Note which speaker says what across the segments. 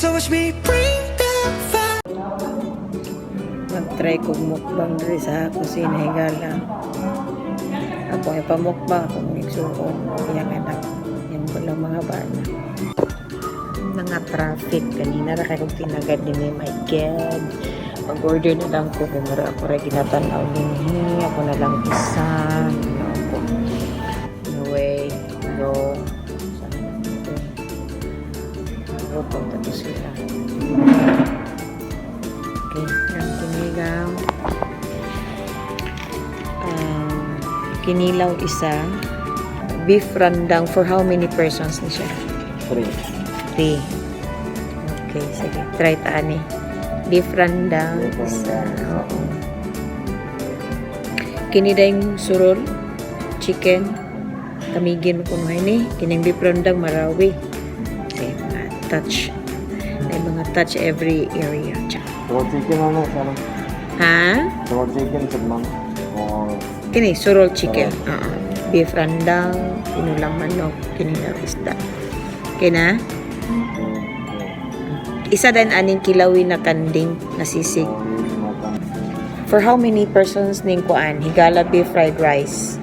Speaker 1: So watch me bring the fire.
Speaker 2: Nag-try kong mukbang diri sa kusina Higala. Ako ay pamukbang akong nagsuon. Yang anak, yung walang mga bana. Mga traffic kanina ra kay kong tinagad ni my God. Mag-order na lang ko kung mara ako rin ginatanaw din. Ako na lang isa. Ako. Anyway, go. Punta to sila. Okay, ang kinilaw. Kinilaw isa. Beef rendang for how many persons na siya? 3. Okay, sige. Try taan eh. Beef rendang isa. Oo. Kiniday yung surol. Chicken. Kamigin mo kuno ini. Kining beef rendang marawi. Okay, mga touch. May mga touch every area.
Speaker 3: Surol chicken ano?
Speaker 2: Ha?
Speaker 3: Surol chicken sa mga.
Speaker 2: Kini, surol chicken. Beef rendang, pinulang manok, kinilaw isda. Okay na? Isa din aning kilawin na kanding na sisig. For how many persons ning kuan? Higala beef fried rice.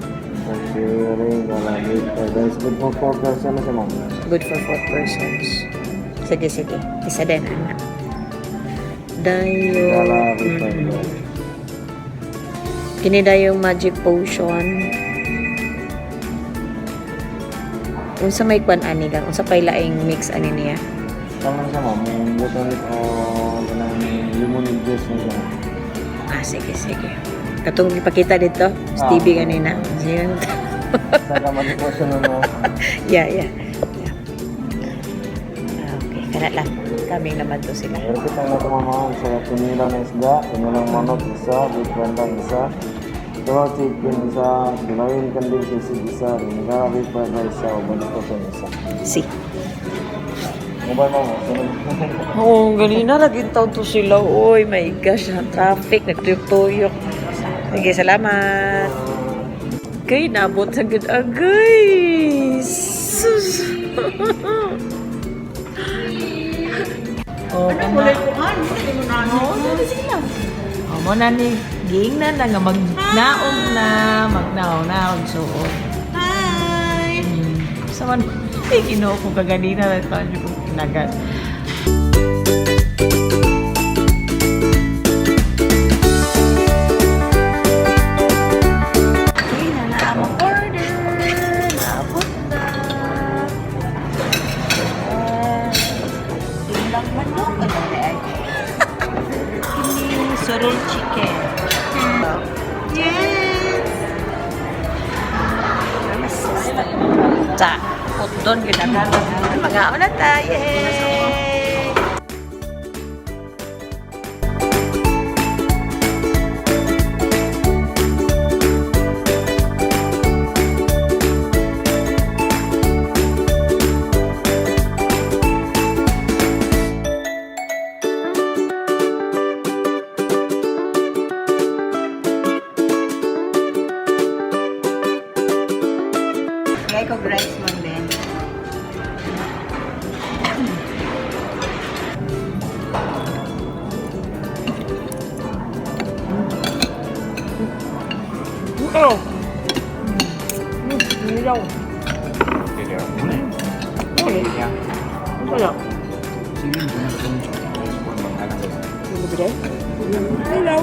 Speaker 3: Good for 4 person na siya, ma'am.
Speaker 2: Good for 4 persons. Sige, sige. Isa din, anak. Dayo. Kini dayo magic potion. Unsa may kwan ani lang? Unsa pay laing mix ani niya?
Speaker 3: Tama siya, ma'am. Yung botanic o lemon juice na siya.
Speaker 2: Sige, sige. Katong ipakita dito, Stevie kanina. Sige.
Speaker 3: Saka mag-potion na mo.
Speaker 2: Yeah. Okay, kana lang. Kaming naman to sila.
Speaker 3: Pero kita na ito, mama. Sa pinila na isda, pinilang manok isa, beef rendang isa, surol chicken isa, kilawin kanding sisig isa, Higala beef fried rice isa, o banikoson isa.
Speaker 2: Si.
Speaker 3: Mobile, mama.
Speaker 2: Oo, ganina naging taon to sila. Oy, my gosh, na traffic, nagtuyok-tuyok. Sige, salamat. Kay, nabot sa agad-agay. Sus. Oh, ano kulay ko an? Ano sila? Oh, mo na ni ging na nga magnaong magnaon suot. Hi. Sa man Ginoo ko kaganina na tayo ko kinagat. Surol chicken. Yes! Sa doon ginagawa. Mag-aon na tayo. Yay! Kaya ko rice mo din. Oh! Nilaw.
Speaker 3: Nilaw.
Speaker 2: Nilaw. Nilaw.
Speaker 3: Sige,
Speaker 2: Nilaw.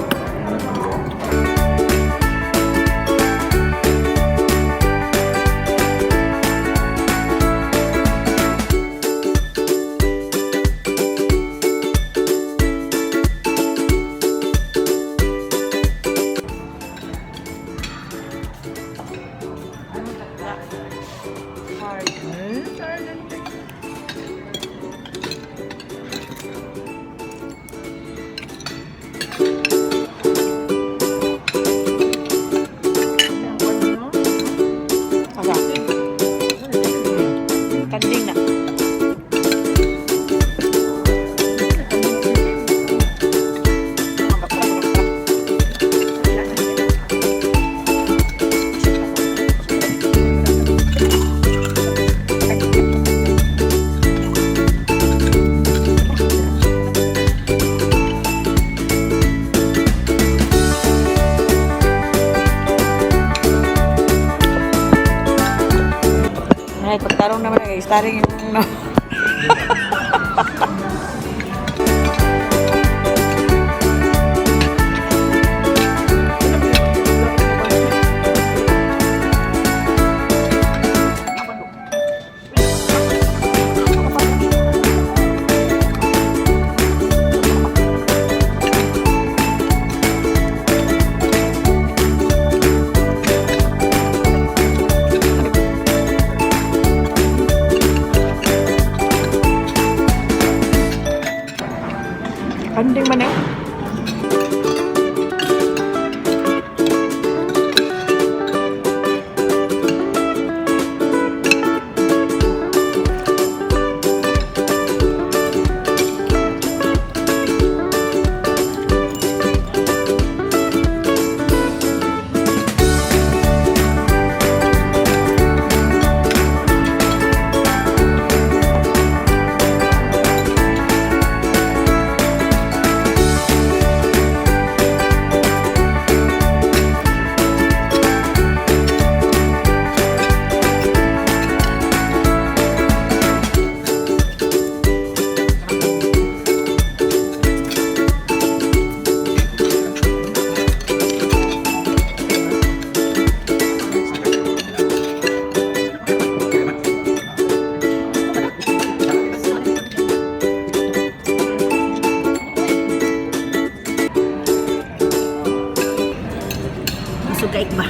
Speaker 2: Ay, pagtarong naman ang starring yung no. Panding man eh. Sugaik ba?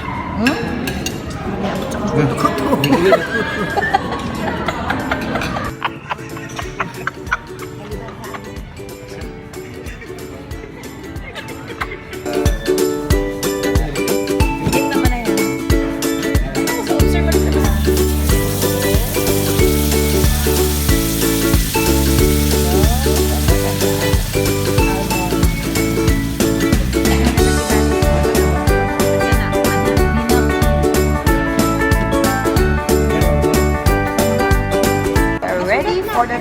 Speaker 2: For the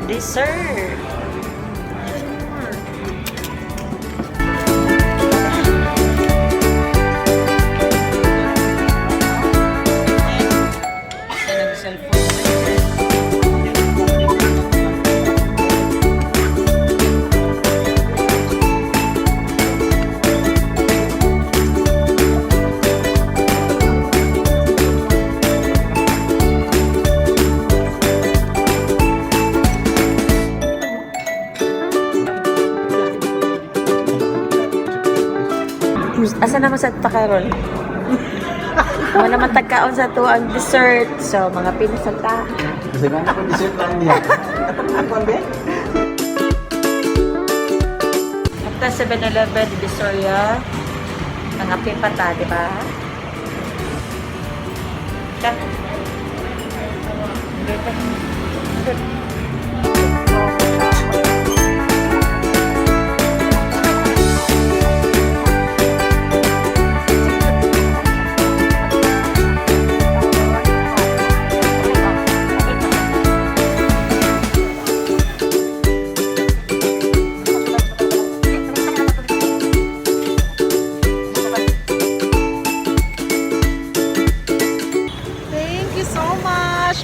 Speaker 2: dessert. Asa naman sa takarol? Wala naman tagkaon sa to ang dessert. So, mga pinasalta.
Speaker 3: Kasi nga ako dessert lang niya.
Speaker 2: After 7-Eleven, di Bisoya. Ang api pata, di ba?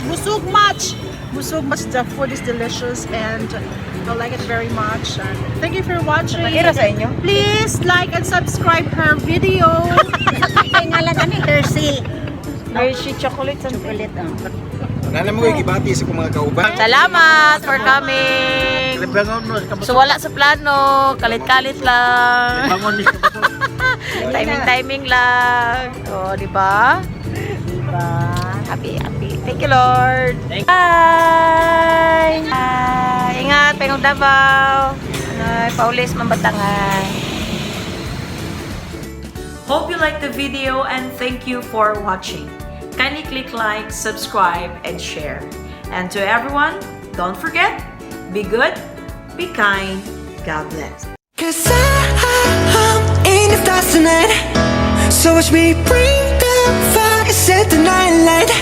Speaker 4: Busog much. The food is delicious and I like it very much. And thank you for watching. Please like and subscribe her video.
Speaker 2: Ngalan kami Hershey. Hershey chocolate.
Speaker 3: Nana mo gibati sa mga kauban.
Speaker 2: Salamat for coming. So wala sa plano, kalit-kalit lang. Timing lang. Oh, di ba? Diba? Happy. Thank you, Lord. Bye! Ingat, Pengong Davao. Paulis, Mambatangan.
Speaker 5: Hope you liked the video and thank you for watching. Kindly click like, subscribe, and share. And to everyone, don't forget, be good, be kind, God bless.
Speaker 1: 'Cause I'm in the stars tonight. So watch me bring the fire, set the night light.